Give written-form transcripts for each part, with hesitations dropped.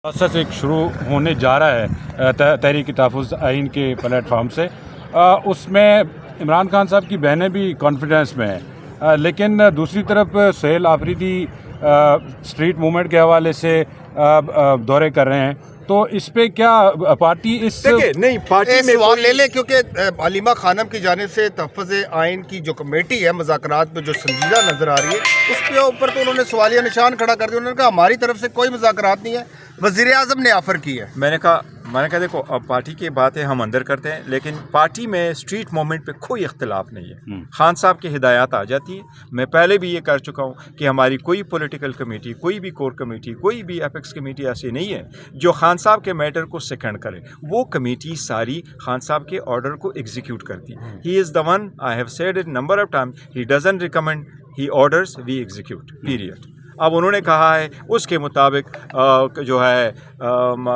Process एक शुरू होने जा रहा है तहरीक तहफ़्फ़ुज़ आइन के प्लेटफॉर्म से। उसमें इमरान खान साहब की बहनें भी कॉन्फिडेंस में हैं, लेकिन दूसरी तरफ सुहेल आफरीदी स्ट्रीट मूवमेंट के हवाले से दौरे कर रहे हैं, तो इस पे क्या पार्टी इस नहीं पार्टी में सवाल ले लें, क्योंकि हलीमा खानम की जानिब से तहफ़्फ़ुज़ आइन की जो कमेटी है मुज़ाकरात में जो संजीदा नज़र आ रही है, उसके ऊपर तो उन्होंने सवालिया निशान खड़ा कर दिया। उन्होंने कहा हमारी तरफ से कोई मुज़ाकरात नहीं है, वज़ीर आज़म ने ऑफ़र की है। मैंने कहा देखो, अब पार्टी की बातें हम अंदर करते हैं, लेकिन पार्टी में स्ट्रीट मूवमेंट पे कोई इख्तिलाफ नहीं है। खान साहब की हिदायत आ जाती है। मैं पहले भी ये कर चुका हूँ कि हमारी कोई पॉलिटिकल कमेटी, कोई भी कोर कमेटी, कोई भी एपेक्स कमेटी ऐसी नहीं है जो खान साहब के मैटर को सेकंड करे। वो कमेटी सारी खान साहब के ऑर्डर को एग्जीक्यूट करती है। He is the one, I have said it number of time, he doesn't recommend, he orders, we execute, period. अब उन्होंने कहा है उसके मुताबिक जो है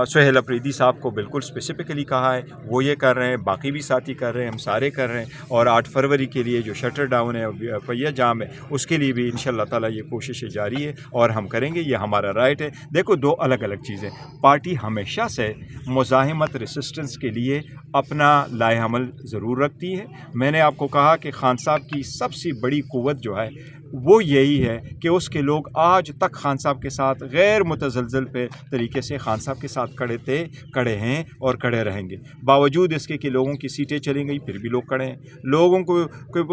सुहेल अफरीदी साहब को बिल्कुल स्पेसिफिकली कहा है, वो ये कर रहे हैं, बाकी भी साथी कर रहे हैं, हम सारे कर रहे हैं। और 8 फरवरी के लिए जो शटर डाउन है, पहिया जाम है, उसके लिए भी इंशाअल्लाह ताला ये कोशिशें जारी है और हम करेंगे, ये हमारा राइट है। देखो, दो अलग अलग चीज़ें। पार्टी हमेशा से मुज़ाहिमत रेसिस्टेंस के लिए अपना लाएअमल ज़रूर रखती है। मैंने आपको कहा कि खान साहब की सबसे बड़ी क़ुव्वत जो है वो यही है कि उसके लोग आज तक खान साहब के साथ गैर मुतज़लज़ल पे तरीके से खान साहब के साथ खड़े हैं और खड़े रहेंगे। बावजूद इसके कि लोगों की सीटें चली गई, फिर भी लोग खड़े हैं। लोगों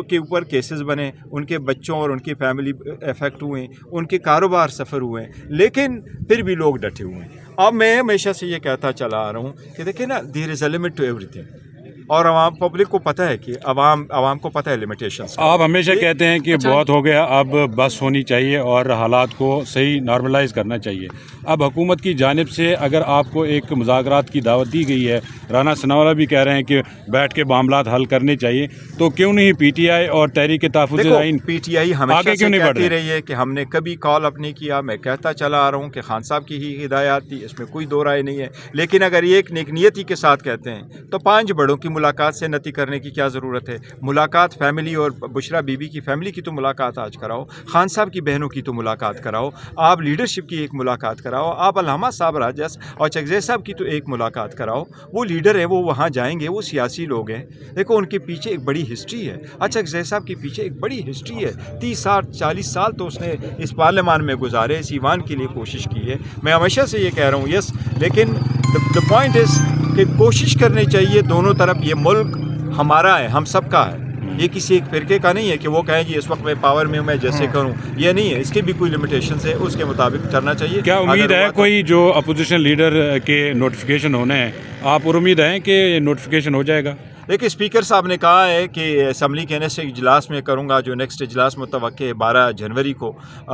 के ऊपर केसेस बने, उनके बच्चों और उनकी फैमिली इफ़ेक्ट हुए, उनके कारोबार सफ़र हुए, लेकिन फिर भी लोग डटे हुए हैं। अब मैं हमेशा से ये कहता चला आ रहा हूँ कि देखिए ना, there is a limit to everything. और आवाम पब्लिक को पता है कि आवाम को पता है लिमिटेशंस। आप हमेशा कहते हैं कि बहुत हो गया, अब बस होनी चाहिए और हालात को सही नॉर्मलाइज करना चाहिए। अब हुकूमत की जानिब से अगर आपको एक मुज़ाकरात की दावत दी गई है, राना सनावला भी कह रहे हैं कि बैठ के मामलात हल करने चाहिए, तो क्यों नहीं पीटीआई और तहरीक तहफ़्फ़ुज़ आइन पीटीआई हमेशा से कहती रही है कि हमने कभी कॉल अप नहीं किया। मैं कहता चला आ रहा हूँ कि खान साहब की ही हिदायत थी, इसमें कोई दो राय नहीं है। लेकिन अगर ये एक नेकनियती के साथ कहते हैं तो 5 बड़ों की मुलाकात से नती करने की क्या ज़रूरत है? मुलाकात फैमिली और बुशरा बीबी की फैमिली की तो मुलाकात आज कराओ, खान साहब की बहनों की तो मुलाकात कराओ, आप लीडरशिप की एक मुलाकात कराओ, आप अल्लामा साहब राजस और चकज़ई साहब की तो एक मुलाकात कराओ। वो लीडर है, वो वहाँ जाएंगे, वो सियासी लोग हैं। देखो, उनके पीछे एक बड़ी हिस्ट्री है। चकज़ई साहब के पीछे एक बड़ी हिस्ट्री है। 30-40 साल तो उसने इस पार्लियामान में गुजारे, इस ईवान के लिए कोशिश की है। मैं हमेशा से ये कह रहा हूँ, यस, लेकिन द पॉइंट इज़ कि कोशिश करनी चाहिए दोनों तरफ। ये मुल्क हमारा है, हम सब का है। ये किसी एक फिरके का नहीं है कि वो कहें जी इस वक्त मैं पावर में हूँ, मैं जैसे करूँ, ये नहीं है। इसके भी कोई लिमिटेशंस है, उसके मुताबिक चलना चाहिए। क्या उम्मीद है कोई जो अपोजिशन लीडर के नोटिफिकेशन होने हैं, आप और उम्मीद है कि नोटिफिकेशन हो जाएगा? देखिए, स्पीकर साहब ने कहा है कि असम्बली के नेक्स्ट इजलास में करूंगा, जो नेक्स्ट इजलास मुतवक्के है 12 जनवरी को।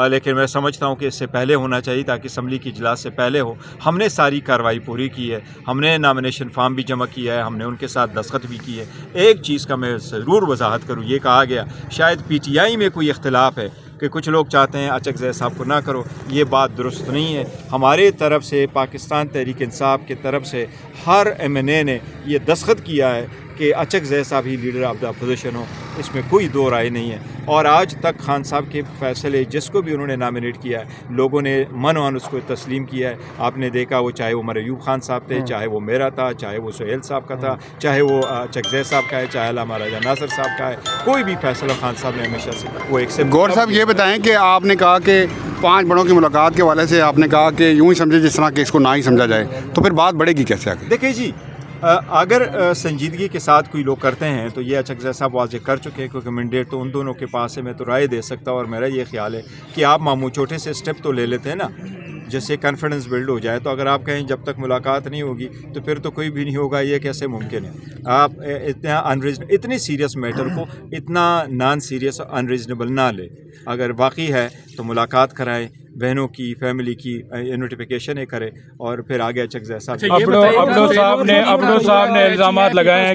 लेकिन मैं समझता हूं कि इससे पहले होना चाहिए ताकि असम्बली की इजलास से पहले हो। हमने सारी कार्रवाई पूरी की है, हमने नामिनेशन फॉर्म भी जमा किया है, हमने उनके साथ दस्तखत भी की है। एक चीज़ का मैं ज़रूर वजाहत करूँ, ये कहा गया शायद पीटीआई में कोई इख्तिलाफ है कि कुछ लोग चाहते हैं चकज़ई साहब को ना करो, ये बात दुरुस्त नहीं है। हमारे तरफ से, पाकिस्तान तहरीक इंसाफ की तरफ से हर MNA ने ये दस्तखत किया है कि चकज़ई साहब ही लीडर ऑफ द अपोजिशन हो, इसमें कोई दो राय नहीं है। और आज तक खान साहब के फैसले जिसको भी उन्होंने नॉमिनेट किया है, लोगों ने मन उसको तस्लीम किया है। आपने देखा, वो चाहे वो उमर अयूब खान साहब थे, चाहे वो मेरा था, चाहे वो सुहेल साहब का था, चाहे वो चकज़ई साहब का है, चाहे अल्लामा राजा नासिर साहब का है, कोई भी फैसला खान साहब ने हमेशा से वो एक्सेप्ट। गौर साहब, ये बताएं कि आपने कहा कि 5 बड़ों की मुलाकात के हवाले से आपने कहा कि यूँ ही समझे जिस तरह कि इसको ना ही समझा जाए, तो फिर बात बढ़ेगी कैसे आगे? देखिए जी, अगर संजीदगी के साथ कोई लोग करते हैं तो ये चकज़ई साहब वाज़े कर चुके हैं, क्योंकि मैंडेट तो उन दोनों के पास है। मैं तो राय दे सकता हूँ, और मेरा ये ख्याल है कि आप मामू छोटे से स्टेप तो ले लेते हैं ना, जैसे कॉन्फिडेंस बिल्ड हो जाए। तो अगर आप कहें जब तक मुलाकात नहीं होगी तो फिर तो कोई भी नहीं होगा, ये कैसे मुमकिन है? आप इतने सीरियस मैटर को इतना नॉन सीरियस अनरीजनेबल ना ले। अगर वाकई है तो मुलाकात कराएं, बहनों की फैमिली की नोटिफिकेशन करे, और फिर आगे चकज़ई साहब। अब्दो साहब ने इल्ज़ामात लगाए हैं